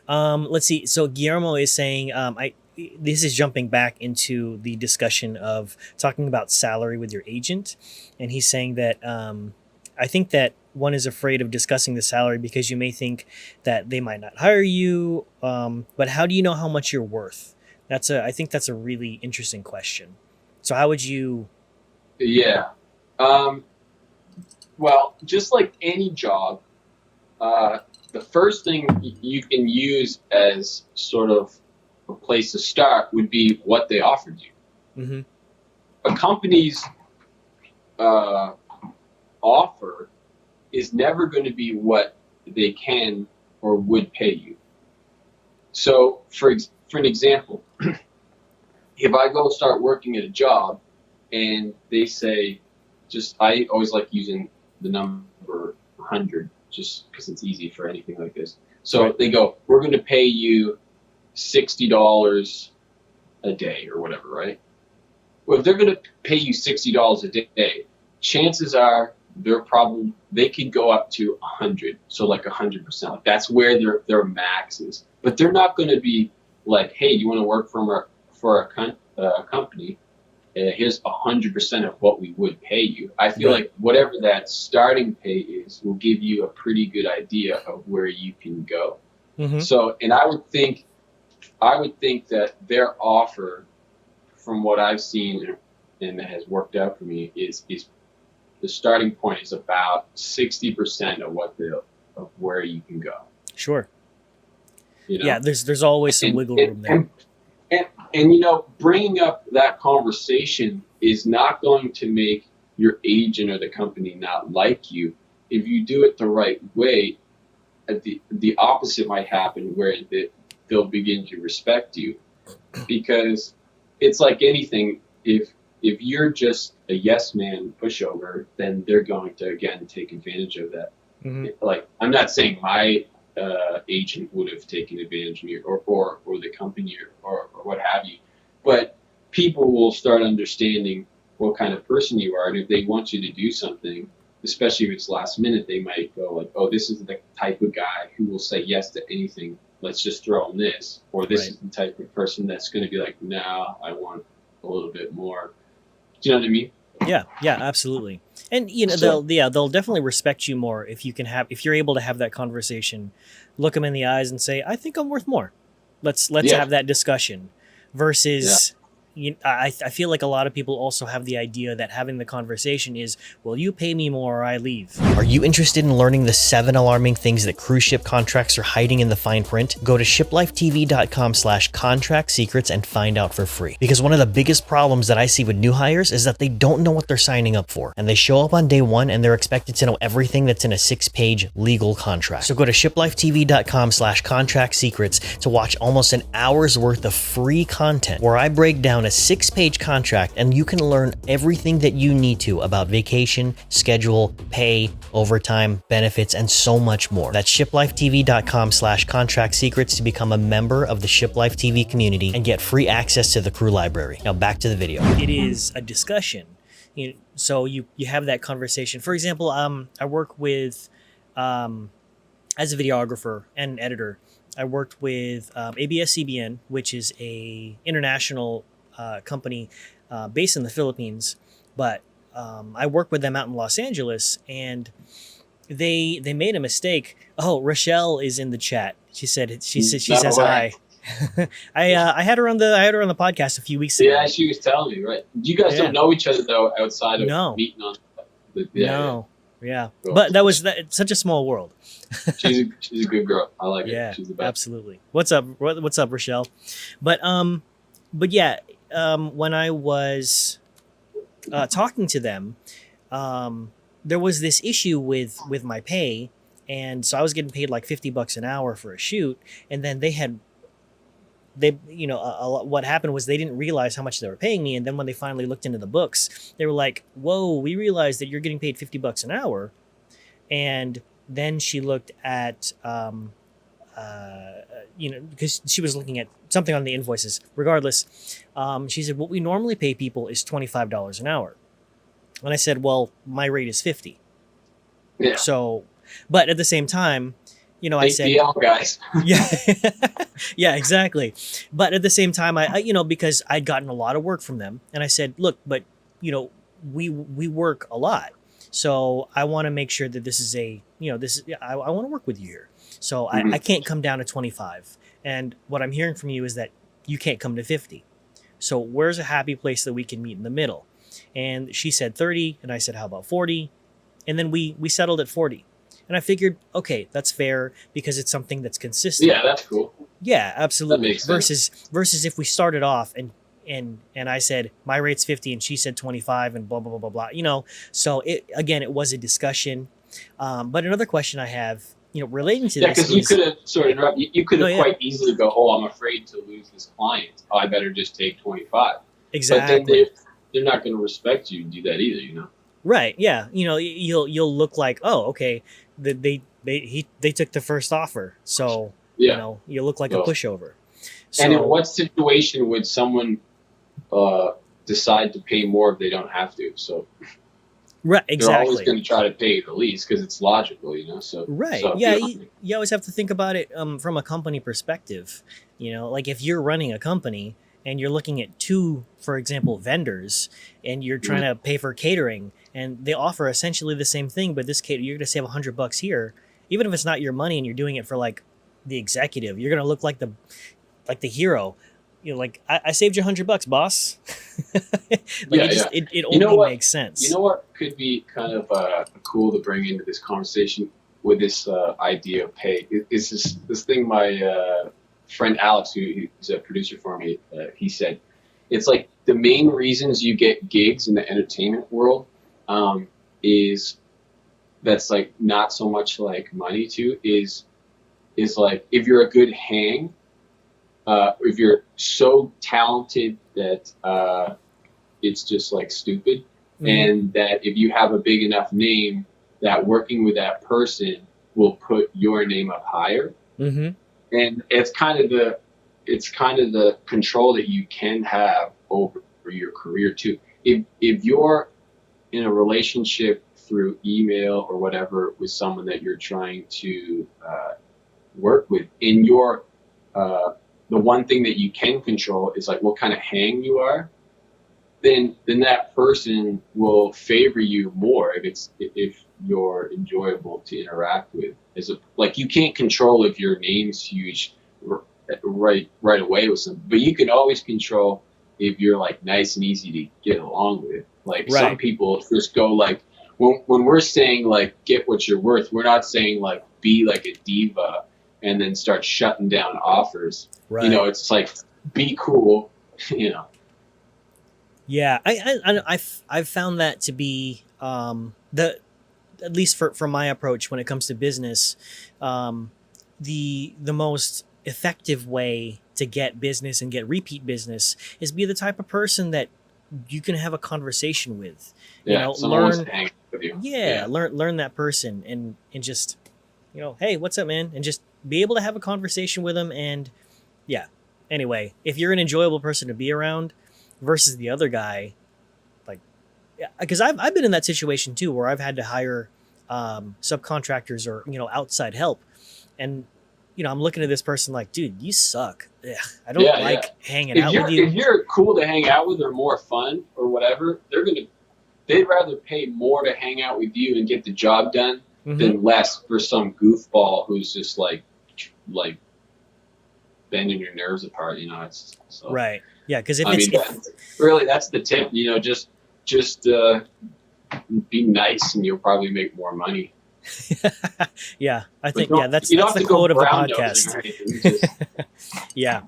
Let's see. So Guillermo is saying, this is jumping back into the discussion of talking about salary with your agent, and he's saying that I think that one is afraid of discussing the salary because you may think that they might not hire you. But how do you know how much you're worth? I think that's a really interesting question. So how would you? Yeah. Um, well, just like any job, uh, the first thing you can use as sort of a place to start would be what they offered you. Mm-hmm. A company's uh, offer is never going to be what they can or would pay you. So, for an example, if I go start working at a job and they say, I always like using the number 100 just because it's easy for anything like this. So Right. they go, we're going to pay you $60 a day or whatever, right? Well, if they're going to pay you $60 a day, chances are they could go up to 100, so like 100%. Like that's where their max is. But they're not going to be like, hey, you want to work for a company? Here's 100% of what we would pay you. I feel Right. like whatever that starting pay is will give you a pretty good idea of where you can go. Mm-hmm. So, and I would think that their offer, from what I've seen and that has worked out for me, is the starting point is about 60% of where you can go. Sure. You Yeah. know, There's always some and wiggle and room there. and, and bringing up that conversation is not going to make your agent or the company not like you. If you do it the right way, the opposite might happen where they'll begin to respect you, because it's like anything. If you're just a yes man pushover, then they're going to again take advantage of that. Mm-hmm. Like, I'm not saying my agent would have taken advantage of me, or the company, or what have you, but people will start understanding what kind of person you are, and if they want you to do something, especially if it's last minute, they might go like, oh, this is the type of guy who will say yes to anything. Let's just throw him this. Or this Right. is the type of person that's going to be like, no, I want a little bit more. Do you know what I mean? Yeah, yeah, absolutely. And So, they'll definitely respect you more if you're able to have that conversation, look them in the eyes and say, "I think I'm worth more. Let's yeah, have that discussion." yeah. Versus I feel like a lot of people also have the idea that having the conversation is, "Well, you pay me more or I leave." Are you interested in learning the 7 alarming things that cruise ship contracts are hiding in the fine print? Go to shiplifetv.com/contract secrets and find out for free. Because one of the biggest problems that I see with new hires is that they don't know what they're signing up for. And they show up on day one and they're expected to know everything that's in a 6-page legal contract. So go to shiplifetv.com/contract secrets to watch almost an hour's worth of free content where I break down a 6-page contract and you can learn everything that you need to about vacation, schedule, pay, overtime, benefits, and so much more. That's shiplifetv.com/contract secrets to become a member of the Shiplife TV community and get free access to the crew library. Now back to the video. It is a discussion. So you have that conversation. For example, I work with as a videographer and an editor. I worked with ABS-CBN, which is a international company based in the Philippines, but I work with them out in Los Angeles, and they made a mistake. Oh, Rochelle is in the chat. She No says way. hi. I had her on the podcast a few weeks ago. Yeah, she was telling me, right? You guys Yeah. don't know each other though outside of No. meeting on No. Yeah. Cool. But that was such a small world. She's a good girl. I like Yeah. her. She's the best. Absolutely. What's up? What's up, Rochelle? But yeah, when I was talking to them, there was this issue with my pay, and so I was getting paid like $50 an hour for a shoot, and then what happened was they didn't realize how much they were paying me, and then when they finally looked into the books, they were like, "Whoa, we realized that you're getting paid $50 an hour," and then she looked at because she was looking at something on the invoices. Regardless, she said, what we normally pay people is $25 an hour. And I said, well, my rate is 50. Yeah. So, but at the same time, I said, APL guys. yeah, yeah, exactly. But at the same time, because I'd gotten a lot of work from them, and I said, look, but we work a lot, so I want to make sure that this is I want to work with you here. So I can't come down to 25. And what I'm hearing from you is that you can't come to 50. So where's a happy place that we can meet in the middle? And she said 30, and I said, how about 40? And then we settled at 40. And I figured, okay, that's fair because it's something that's consistent. Yeah, that's cool. Yeah, absolutely. That makes sense. Versus if we started off and I said my rate's 50 and she said 25 and blah blah blah blah blah. So it was a discussion. But another question I have, relating to this, because you could have you could have quite easily go, oh, I'm afraid to lose this client. Oh, I better just take 25. Exactly. But then they're not going to respect you and do that either, Right. Yeah. You'll look like, oh, okay, they took the first offer, so you look like a pushover. So, and in what situation would someone decide to pay more if they don't have to? So right, exactly. They're always going to try to pay the least because it's logical, So right, so, yeah. You always have to think about it from a company perspective. Like if you're running a company and you're looking at two, for example, vendors, and you're trying to pay for catering, and they offer essentially the same thing, but this cater you're going to save $100 here, even if it's not your money and you're doing it for like the executive, you're going to look like the hero. Like I saved you $100, boss. It only makes sense. You know what could be kind of cool to bring into this conversation with this idea of pay is this thing my friend Alex, who's a producer for me, he said, it's like the main reasons you get gigs in the entertainment world is that's like not so much like money too, is like if you're a good hang, if you're so talented that it's just like stupid, and that if you have a big enough name that working with that person will put your name up higher. And it's kind of the control that you can have over your career too. If you're in a relationship through email or whatever with someone that you're trying to work with, in your the one thing that you can control is like what kind of hang you are, then that person will favor you more if you're enjoyable to interact with. Like you can't control if your name's huge right away with something, but you can always control if you're like nice and easy to get along with. Like some people just go like when we're saying like get what you're worth, we're not saying like be like a diva and then start shutting down offers. Right. It's like be cool. Yeah, I've found that to be at least for my approach when it comes to business, the most effective way to get business and get repeat business is be the type of person that you can have a conversation with. Learn to hang with you. Learn that person and just hey, what's up, man, and just be able to have a conversation with them. And anyway, if you're an enjoyable person to be around versus the other guy, like, because I've been in that situation too, where I've had to hire subcontractors or outside help, and I'm looking at this person like, dude, you suck. Ugh, I don't hanging out with you. If you're cool to hang out with or more fun or whatever, they'd rather pay more to hang out with you and get the job done than less for some goofball who's just like bending your nerves apart. It's so. Right. Yeah, because that's the tip. Just be nice, and you'll probably make more money. Yeah, I think that's the quote of the podcast. Just... Yeah,